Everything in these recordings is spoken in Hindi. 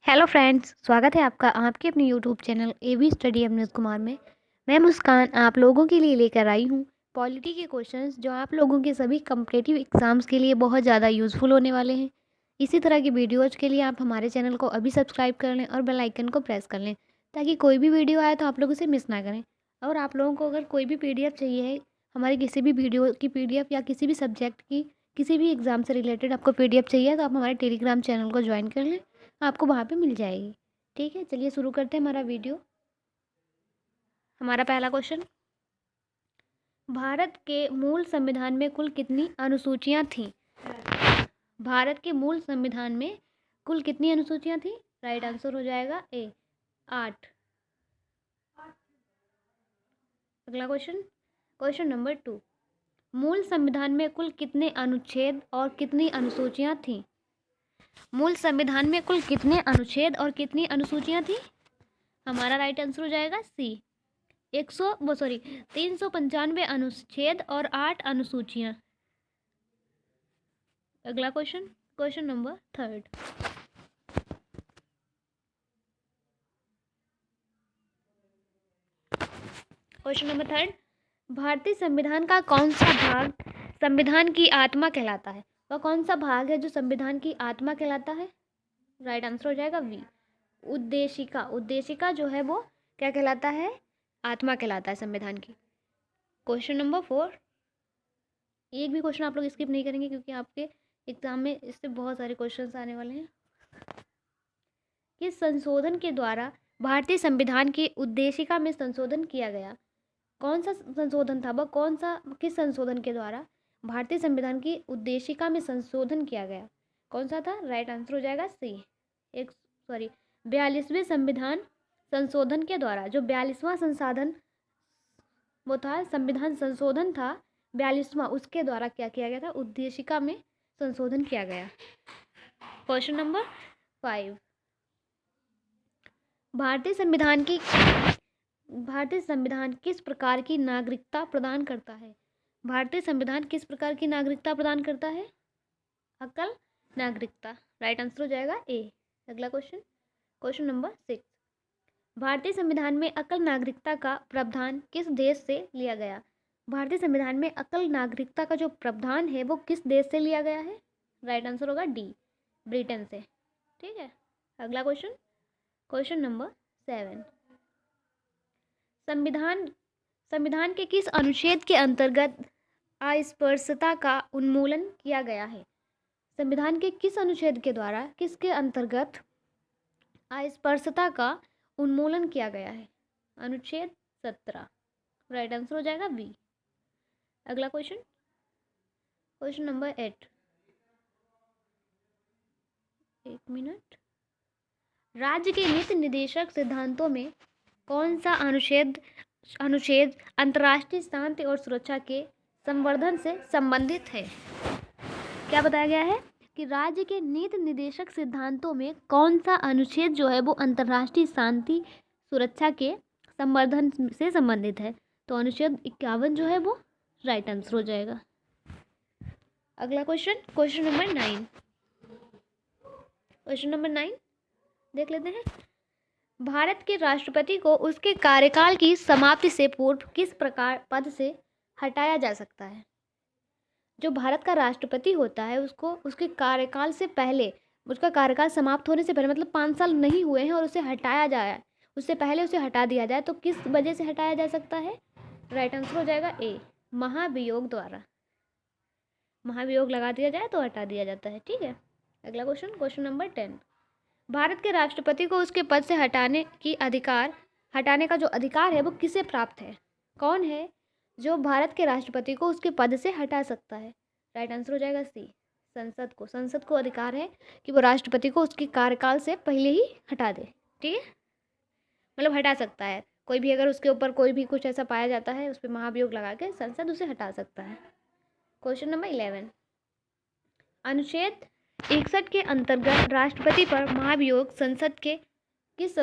हेलो फ्रेंड्स, स्वागत है आपका आपके अपने YouTube channel AV study Amneet Kumar में। मैं मुस्कान आप लोगों के लिए लेकर आई हूँ पॉलिटी के क्वेश्चंस जो आप लोगों के सभी कम्पिटिटिव एग्जाम्स के लिए बहुत ज़्यादा यूज़फुल होने वाले हैं। इसी तरह की वीडियोज़ के लिए आप हमारे चैनल को अभी सब्सक्राइब कर लें और बेल आइकन को प्रेस कर लें ताकि कोई भी वीडियो आए तो आप लोग उसे मिस ना करें। और आप लोगों को अगर कोई भी PDF चाहिए है, हमारी किसी भी वीडियो की PDF या किसी भी सब्जेक्ट की किसी भी एग्ज़ाम से रिलेटेड आपको PDF चाहिए तो आप हमारे टेलीग्राम चैनल को ज्वाइन कर लें, आपको वहाँ पे मिल जाएगी। ठीक है, चलिए शुरू करते हैं हमारा वीडियो। हमारा पहला क्वेश्चन, भारत के मूल संविधान में कुल कितनी अनुसूचियां थीं? भारत के मूल संविधान में कुल कितनी अनुसूचियां थीं? राइट आंसर हो जाएगा ए, 8। अगला क्वेश्चन, क्वेश्चन नंबर 2, मूल संविधान में कुल कितने अनुच्छेद और कितनी अनुसूचियां थीं? मूल संविधान में कुल कितने अनुच्छेद और कितनी अनुसूचियां थीं? हमारा राइट आंसर हो जाएगा सी, 395 अनुच्छेद और 8 अनुसूचियां। अगला question, question number 3, question number 3, भारतीय संविधान का कौन सा भाग संविधान की आत्मा कहलाता है? वह कौन सा भाग है जो संविधान की आत्मा कहलाता है? राइट आंसर हो जाएगा बी, उद्देशिका। उद्देशिका जो है वो क्या कहलाता है? आत्मा कहलाता है संविधान की। क्वेश्चन नंबर 4, एक भी क्वेश्चन आप लोग स्किप नहीं करेंगे क्योंकि आपके एग्जाम में इससे बहुत सारे क्वेश्चंस आने वाले हैं। किस संशोधन के द्वारा भारतीय संविधान की उद्देशिका में संशोधन किया गया? कौन सा संशोधन था? वह कौन सा, किस संशोधन के द्वारा भारतीय संविधान की उद्देशिका में संशोधन किया गया? कौन सा था? राइट आंसर हो जाएगा सी, 42वें संविधान संशोधन के द्वारा। जो 42वां संसाधन वो था, संविधान संशोधन था 42वां, उसके द्वारा क्या किया गया था? उद्देशिका में संशोधन किया गया। क्वेश्चन नंबर 5, भारतीय संविधान किस प्रकार की नागरिकता प्रदान करता है? भारतीय संविधान किस प्रकार की नागरिकता प्रदान करता है? अकल नागरिकता। राइट आंसर हो जाएगा ए। अगला क्वेश्चन, क्वेश्चन नंबर 6, भारतीय संविधान में अकल नागरिकता का प्रावधान किस देश से लिया गया? भारतीय संविधान में अकल नागरिकता का जो प्रावधान है वो किस देश से लिया गया है? राइट आंसर होगा डी, ब्रिटेन से। ठीक है, अगला क्वेश्चन, क्वेश्चन नंबर 7, संविधान के किस अनुच्छेद के अंतर्गत अस्पृश्यता का उन्मूलन किया गया है? संविधान के किस अनुच्छेद के द्वारा, किसके अंतर्गत अस्पृश्यता का उन्मूलन किया गया है? अनुच्छेद 17। राइट आंसर हो जाएगा बी। अगला क्वेश्चन, क्वेश्चन नंबर 8, एक मिनट, राज्य के नीति निर्देशक सिद्धांतों में कौन सा अनुच्छेद अंतर्राष्ट्रीय शांति और सुरक्षा के संवर्धन से संबंधित है? क्या बताया गया है कि राज्य के नीति निर्देशक सिद्धांतों में कौन सा अनुच्छेद जो है वो अंतर्राष्ट्रीय शांति सुरक्षा के संवर्धन से संबंधित है? तो अनुच्छेद 51 जो है वो राइट आंसर हो जाएगा। अगला question, question number 9, question number 9 देख लेते हैं। भारत के राष्ट्रपति को उसके कार्यकाल की समाप्ति से पूर्व किस प्रकार पद से हटाया जा सकता है? जो भारत का राष्ट्रपति होता है उसको उसके कार्यकाल से पहले, उसका कार्यकाल समाप्त होने से पहले, मतलब 5 साल नहीं हुए हैं और उसे हटाया जाए, उससे पहले उसे हटा दिया जाए तो किस वजह से हटाया जा सकता है? राइट आंसर हो जाएगा ए, महाभियोग द्वारा। महाभियोग लगा दिया जाए तो हटा दिया जाता है। ठीक है, अगला क्वेश्चन, क्वेश्चन नंबर 10, भारत के राष्ट्रपति को उसके पद से हटाने का जो अधिकार है वो किसे प्राप्त है? कौन है जो भारत के राष्ट्रपति को उसके पद से हटा सकता है? राइट आंसर हो जाएगा सी, संसद को। संसद को अधिकार है कि वो राष्ट्रपति को उसके कार्यकाल से पहले ही हटा दे। ठीक है, मतलब हटा सकता है कोई भी, अगर उसके ऊपर कोई भी कुछ ऐसा पाया जाता है उस पर महाभियोग लगा के संसद उसे हटा सकता है। क्वेश्चन नंबर 11, अनुच्छेद 61 के अंतर्गत राष्ट्रपति पर महाभियोग संसद के किस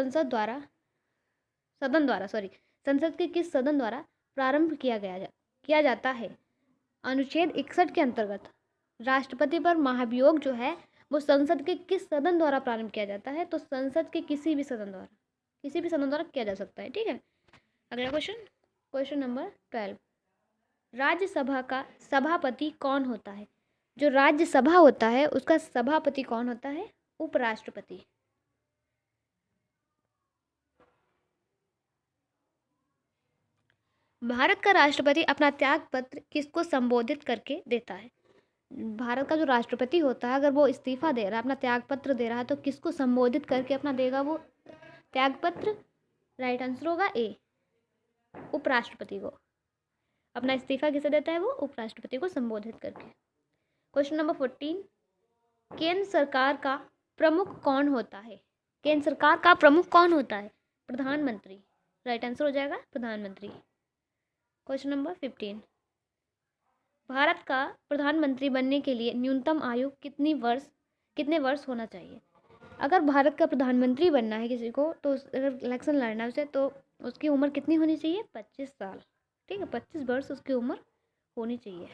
सदन द्वारा प्रारंभ किया जाता है? अनुच्छेद 61 के अंतर्गत राष्ट्रपति पर महाभियोग जो है वो संसद के किस सदन द्वारा प्रारंभ किया जाता है? तो संसद के किसी भी सदन द्वारा किया जा सकता है। ठीक है, अगला क्वेश्चन, क्वेश्चन नंबर 12, राज्यसभा का सभापति कौन होता है? जो राज्यसभा होता है उसका सभापति कौन होता है? उपराष्ट्रपति। भारत का राष्ट्रपति अपना त्याग पत्र किसको संबोधित करके देता है? भारत का जो राष्ट्रपति होता है, अगर वो इस्तीफा दे रहा है, अपना त्याग पत्र दे रहा है, तो किसको संबोधित करके अपना देगा वो त्याग पत्र? राइट आंसर होगा ए, उपराष्ट्रपति को। अपना इस्तीफा किसे देता है? वो उपराष्ट्रपति को संबोधित करके। क्वेश्चन नंबर 14, केंद्र सरकार का प्रमुख कौन होता है? केंद्र सरकार का प्रमुख कौन होता है? प्रधानमंत्री। राइट आंसर हो जाएगा प्रधानमंत्री। क्वेश्चन नंबर 15, भारत का प्रधानमंत्री बनने के लिए न्यूनतम आयु कितने वर्ष होना चाहिए? अगर भारत का प्रधानमंत्री बनना है किसी को, तो अगर इलेक्शन लड़ना है उसे, तो उसकी उम्र कितनी होनी चाहिए? 25 साल। ठीक है, 25 वर्ष उसकी उम्र होनी चाहिए।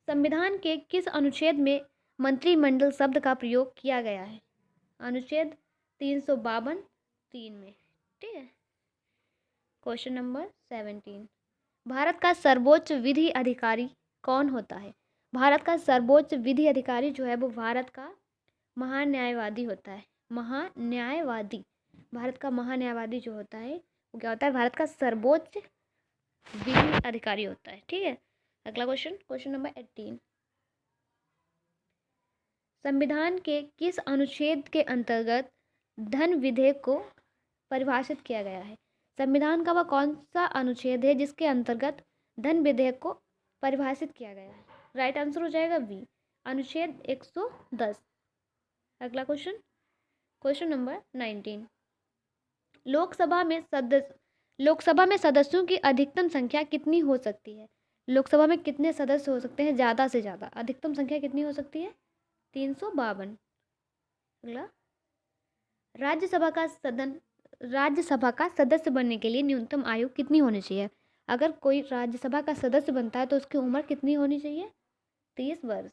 संविधान के किस अनुच्छेद में मंत्रिमंडल शब्द का प्रयोग किया गया है? अनुच्छेद 352 3 में। ठीक है, क्वेश्चन नंबर 17, भारत का सर्वोच्च विधि अधिकारी कौन होता है? भारत का सर्वोच्च विधि अधिकारी जो है वो भारत का महान्यायवादी होता है। महान्यायवादी, भारत का महान्यायवादी जो होता है वो क्या होता है? भारत का सर्वोच्च विधि अधिकारी होता है। ठीक है, अगला क्वेश्चन, क्वेश्चन नंबर 18, संविधान के किस अनुच्छेद के अंतर्गत धन विधेयक को परिभाषित किया गया है? संविधान का वह कौन सा अनुच्छेद है जिसके अंतर्गत धन विधेयक को परिभाषित किया गया है? राइट आंसर हो जाएगा बी, अनुच्छेद 110। अगला क्वेश्चन, क्वेश्चन नंबर 19, लोकसभा में सदस्यों की अधिकतम संख्या कितनी हो सकती है? लोकसभा में कितने सदस्य हो सकते हैं? ज़्यादा से ज़्यादा अधिकतम संख्या कितनी हो सकती है? 352। अगला, राज्यसभा का सदस्य बनने के लिए न्यूनतम आयु कितनी होनी चाहिए? अगर कोई राज्यसभा का सदस्य बनता है तो उसकी उम्र कितनी होनी चाहिए? 30 वर्ष।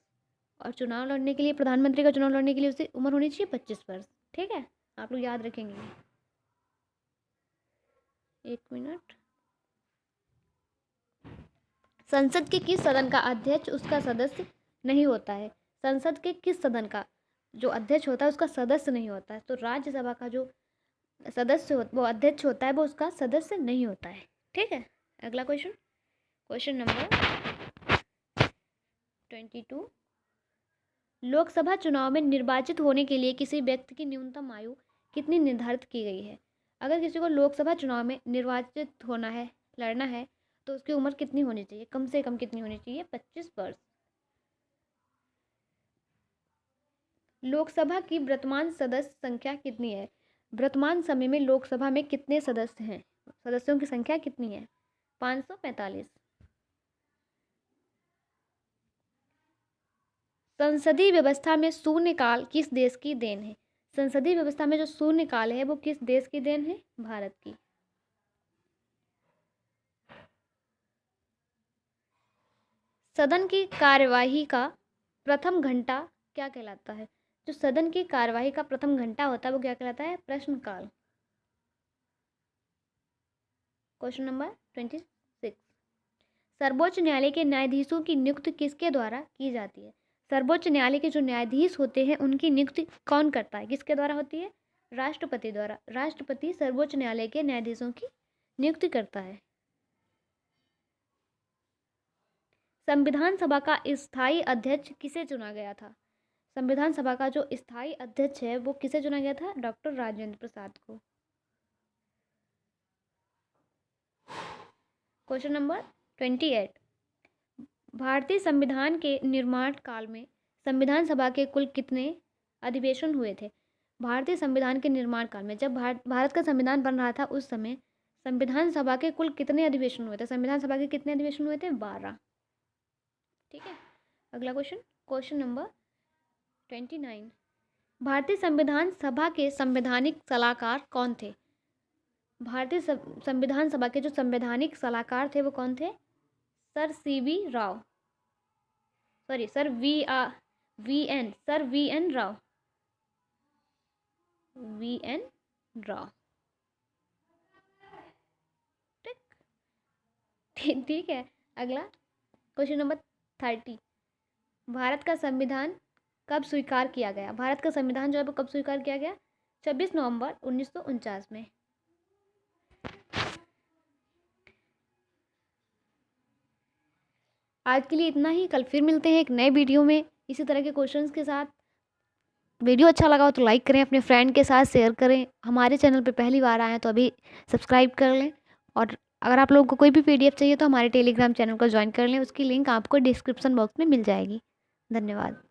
और चुनाव लड़ने के लिए, प्रधानमंत्री का चुनाव लड़ने के लिए उसकी उम्र होनी चाहिए 25 वर्ष। ठीक है, आप लोग याद रखेंगे। एक मिनट, संसद के किस सदन का अध्यक्ष उसका सदस्य नहीं होता है? संसद के किस सदन का जो अध्यक्ष होता है उसका सदस्य नहीं होता है? तो राज्यसभा का जो सदस्य वो अध्यक्ष होता है वो उसका सदस्य नहीं होता है। ठीक है, अगला क्वेश्चन, क्वेश्चन नंबर 22, लोकसभा चुनाव में निर्वाचित होने के लिए किसी व्यक्ति की न्यूनतम आयु कितनी निर्धारित की गई है? अगर किसी को लोकसभा चुनाव में निर्वाचित होना है, लड़ना है, तो उसकी उम्र कितनी होनी चाहिए? कम से कम कितनी होनी चाहिए? 25 वर्ष। लोकसभा की वर्तमान सदस्य संख्या कितनी है? वर्तमान समय में लोकसभा में कितने सदस्य हैं? सदस्यों की संख्या कितनी है? 545। संसदीय व्यवस्था में शून्यकाल किस देश की देन है? संसदीय व्यवस्था में जो शून्यकाल है वो किस देश की देन है? भारत की। सदन की कार्यवाही का प्रथम घंटा क्या कहलाता है? जो सदन की कार्यवाही का प्रथम घंटा होता है वो क्या कहलाता है? प्रश्नकाल। क्वेश्चन नंबर 26, सर्वोच्च न्यायालय के न्यायाधीशों की नियुक्ति किसके द्वारा की जाती है? सर्वोच्च न्यायालय के जो न्यायाधीश होते हैं उनकी नियुक्ति कौन करता है? किसके द्वारा होती है? राष्ट्रपति द्वारा। राष्ट्रपति सर्वोच्च न्यायालय के न्यायाधीशों की नियुक्ति करता है। संविधान सभा का स्थायी अध्यक्ष किसे चुना गया था? संविधान सभा का जो स्थायी अध्यक्ष है वो किसे चुना गया था? डॉक्टर राजेंद्र प्रसाद को। क्वेश्चन नंबर 28, भारतीय संविधान के निर्माण काल में संविधान सभा के कुल कितने अधिवेशन हुए थे? भारतीय संविधान के निर्माण काल में, जब भारत का संविधान बन रहा था उस समय संविधान सभा के कुल कितने अधिवेशन हुए थे? संविधान सभा के कितने अधिवेशन हुए थे? 12। ठीक है, अगला क्वेश्चन, क्वेश्चन नंबर 29, भारतीय संविधान सभा के संवैधानिक सलाहकार कौन थे? भारतीय संविधान सभा के जो संवैधानिक सलाहकार थे वो कौन थे? Sir CV Rao. Sorry sir V N Rao. ठीक है। अगला क्वेश्चन नंबर 30। भारत का संविधान कब स्वीकार किया गया? भारत का संविधान जो है वो कब स्वीकार किया गया? 26 नवंबर 1949 में। आज के लिए इतना ही। कल फिर मिलते हैं एक नए वीडियो में इसी तरह के क्वेश्चंस के साथ। वीडियो अच्छा लगा हो तो लाइक करें, अपने फ्रेंड के साथ शेयर करें। हमारे चैनल पे पहली बार आए हैं तो अभी सब्सक्राइब कर लें। और अगर आप लोगों को कोई भी पीडीएफ चाहिए तो हमारे टेलीग्राम चैनल को ज्वाइन कर लें, उसकी लिंक आपको डिस्क्रिप्शन बॉक्स में मिल जाएगी। धन्यवाद।